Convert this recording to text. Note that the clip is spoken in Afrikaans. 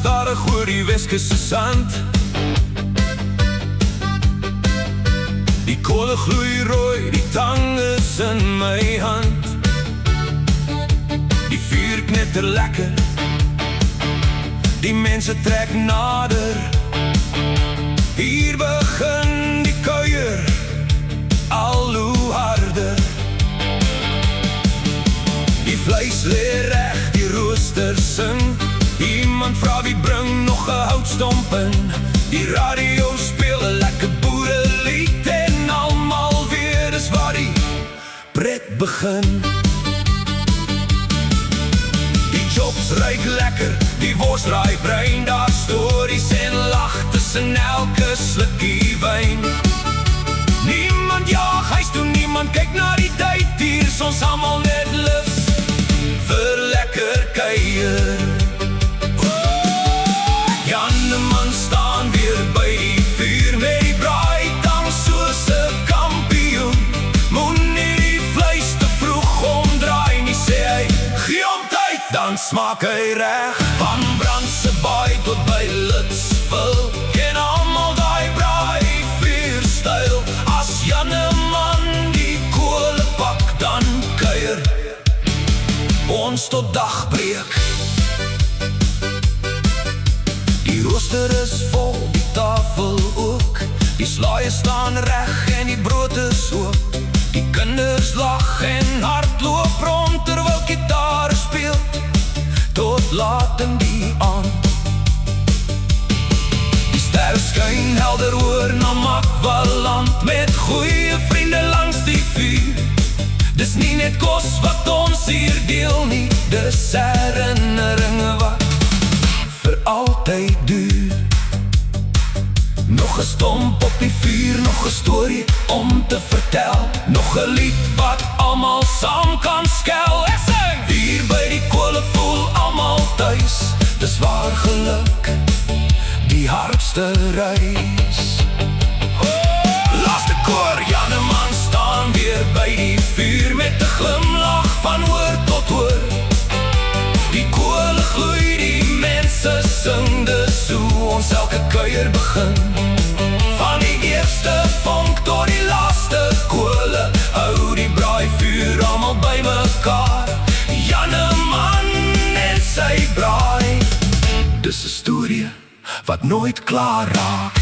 stadig oor die Weskus se sand. Die kolle gloei rooi, die tang is in my hand. Die vuur knetter lekker, die mense trek nader. Hier begin die kuier, al hoe harder. Die vleis leer reg, die rooster sing. Iemand vra wie bring nog 'n houtstomp in. Die radio speel 'n lekker boerelied en almal weer is waar die pret begin. Die chops ruik lekker, die wors draai bruin. Daar stories en lag tussen elke slukkie wyn. Niemand jaag huis toe, niemand kyk na die tyd. Hier is ons almal net lus vir lekker kuier. Janneman staan weer by die vuur met die braaitang soos 'n kampioen. Moenie die vleis te vroeg omdraai nie, sê hy, gee hom tyd, dan smaak hy reg. Van Brandsebaai tot by Litsville, ken almal daai braai vuurstyl. As Janneman die kole pak, dan kuier ons tot dagbreek. Die rooster is vol, die tafel ook. Die slaaië staan reg en die brood is oop. Die kinders lag en hardloop rond terwyl gitaar speel tot laat in die aand. Die ster skyn helder oor na Makwaland met goeie vriende langs die vuur. Dis nie net kos wat ons hier deel nie, dis herinneringe wat vir altyd duur. Nog 'n stomp op die vuur, nog 'n storie om te vertel. Nog 'n lied wat almal saam kan skel. Ek sing! Hier by die kole voel almal tuis. Dis waar geluk die hardste reis. Laaste koor, Janneman staan weer by die vuur met 'n glimlach van oor tot oor. Die kole gloei, die mense sing, dis hoe ons elke kuier begin. Van die eerste vonk tot die laaste kole, hou die braaivuur almal by mekaar. Janneman en sy braai, dis 'n storie wat nooit klaar raak.